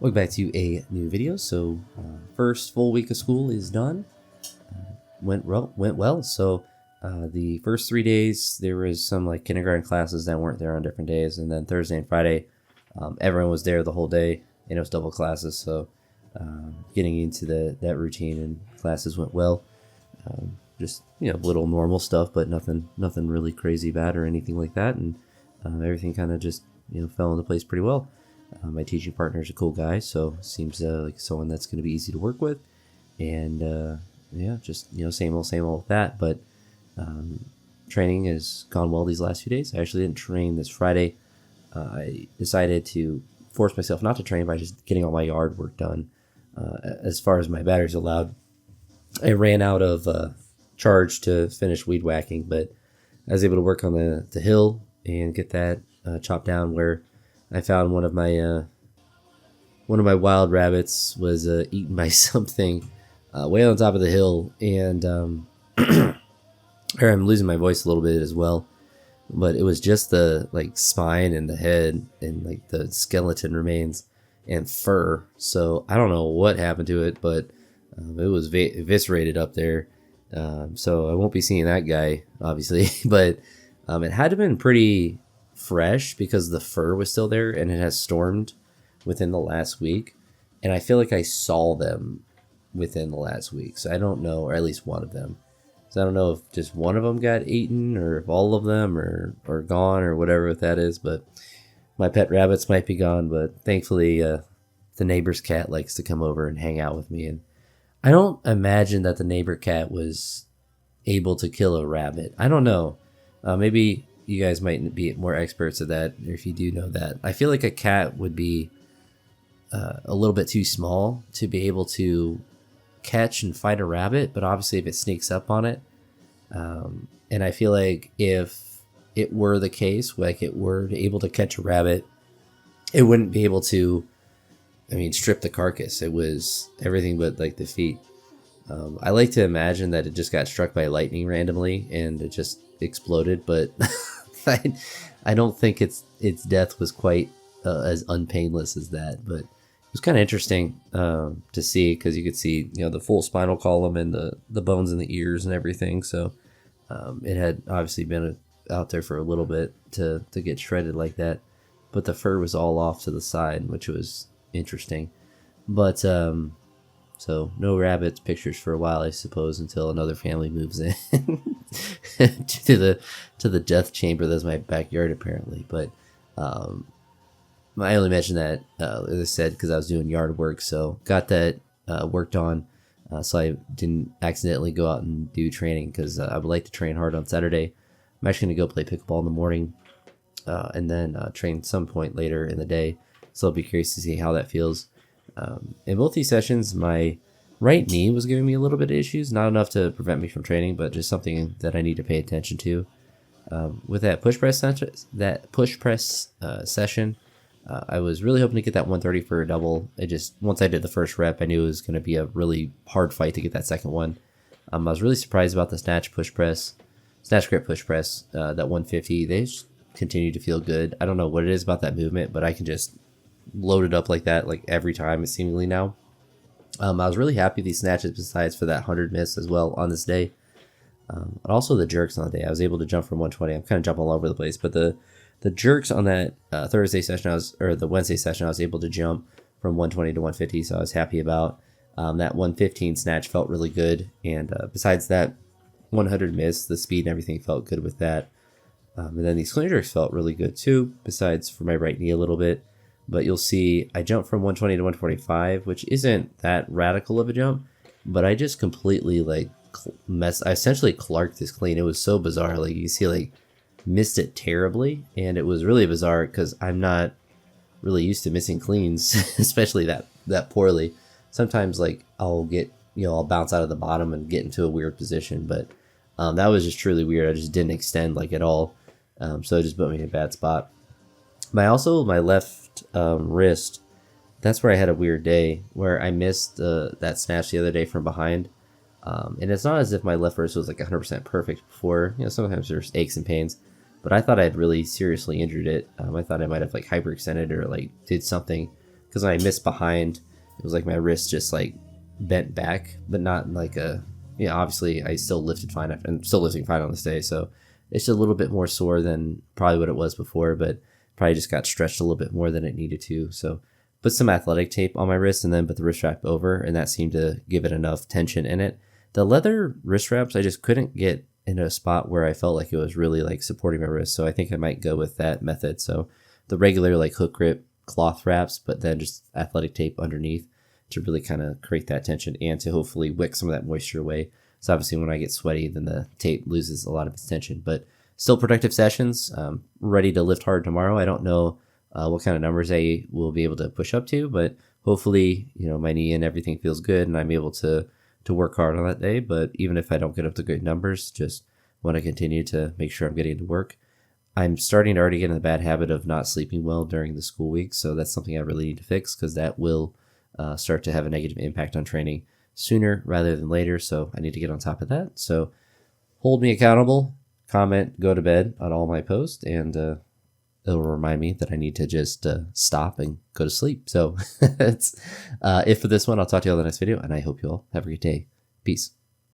Welcome back to a new video. So, first full week of school is done. Went well. So, the first 3 days there was some like kindergarten classes that weren't there on different days, and then Thursday and Friday, everyone was there the whole day, and it was double classes. So, getting into that routine and classes went well. Just little normal stuff, but nothing really crazy bad or anything like that, and everything kind of just fell into place pretty well. My teaching partner is a cool guy, so seems like someone that's going to be easy to work with, and just same old with that. But training has gone well these last few days. I actually didn't train this Friday. I decided to force myself not to train by just getting all my yard work done. As far as my batteries allowed, I ran out of charge to finish weed whacking, but I was able to work on the hill and get that chopped down where I found one of my wild rabbits was eaten by something way on top of the hill, and I'm losing my voice a little bit as well. But it was just the spine and the head and the skeleton remains and fur. So I don't know what happened to it, but it was eviscerated up there. So I won't be seeing that guy obviously, but it had to have been pretty fresh because the fur was still there, and it has stormed within the last week, and I feel like I saw them within the last week, so I don't know, or at least one of them. So I don't know if just one of them got eaten or if all of them are gone or whatever that is, but my pet rabbits might be gone. But thankfully the neighbor's cat likes to come over and hang out with me, and I don't imagine that the neighbor cat was able to kill a rabbit. I don't know. Maybe you guys might be more experts at that, or if you do know that. I feel like a cat would be a little bit too small to be able to catch and fight a rabbit, but obviously if it sneaks up on it, and I feel like if it were the case, like it were able to catch a rabbit, it wouldn't be able to, strip the carcass. It was everything but the feet. I like to imagine that it just got struck by lightning randomly and it just exploded, but I don't think its death was quite as unpainless as that. But it was kind of interesting to see, because you could see the full spinal column and the bones in the ears and everything. So it had obviously been out there for a little bit to get shredded like that, but the fur was all off to the side, which was interesting. But so no rabbits pictures for a while, I suppose, until another family moves in to the death chamber that's my backyard apparently. But I only mentioned that as I said because I was doing yard work, so got that worked on, so I didn't accidentally go out and do training, because I would like to train hard on Saturday. I'm actually going to go play pickleball in the morning, and then train some point later in the day. So I'll be curious to see how that feels. In both these sessions, my right knee was giving me a little bit of issues, not enough to prevent me from training, but just something that I need to pay attention to. With that push press session, I was really hoping to get that 130 for a double. Once I did the first rep, I knew it was going to be a really hard fight to get that second one. I was really surprised about the snatch grip push press, that 150. They just continue to feel good. I don't know what it is about that movement, but I can just load it up like that every time seemingly now. I was really happy these snatches, besides for that 100 miss as well on this day, and also the jerks on the day. I was able to jump from 120. I'm kind of jumping all over the place, but the jerks on that Thursday session, the Wednesday session, I was able to jump from 120 to 150, so I was happy about that 115 snatch. Felt really good, and besides that 100 miss, the speed and everything felt good with that. And then these clean jerks felt really good too, besides for my right knee a little bit. But you'll see I jumped from 120 to 145, which isn't that radical of a jump, but I just completely I essentially clarked this clean. It was so bizarre. You see, missed it terribly, and it was really bizarre because I'm not really used to missing cleans, especially that poorly. Sometimes I'll get I'll bounce out of the bottom and get into a weird position, but that was just truly weird. I just didn't extend at all, so it just put me in a bad spot. My left wrist, that's where I had a weird day where I missed that snatch the other day from behind, and it's not as if my left wrist was 100% perfect before. Sometimes there's aches and pains, but I thought I had really seriously injured it. I thought I might have hyperextended or did something because when I missed behind, it was like my wrist just like bent back, but not in like a, obviously I still lifted fine and still lifting fine on this day. So it's just a little bit more sore than probably what it was before, but probably just got stretched a little bit more than it needed to. So put some athletic tape on my wrist and then put the wrist wrap over, and that seemed to give it enough tension in it. The leather wrist wraps, I just couldn't get in a spot where I felt like it was really like supporting my wrist. So I think I might go with that method. So the regular like hook grip cloth wraps, but then just athletic tape underneath to really kind of create that tension and to hopefully wick some of that moisture away. So obviously when I get sweaty, then the tape loses a lot of its tension, but still productive sessions. Ready to lift hard tomorrow. I don't know what kind of numbers I will be able to push up to, but hopefully, my knee and everything feels good and I'm able to work hard on that day. But even if I don't get up to good numbers, just want to continue to make sure I'm getting to work. I'm starting to already get in the bad habit of not sleeping well during the school week. So that's something I really need to fix, because that will start to have a negative impact on training sooner rather than later. So I need to get on top of that. So hold me accountable, comment, go to bed on all my posts, and it'll remind me that I need to just stop and go to sleep. So that's it for this one. I'll talk to you all in the next video, and I hope you all have a great day. Peace.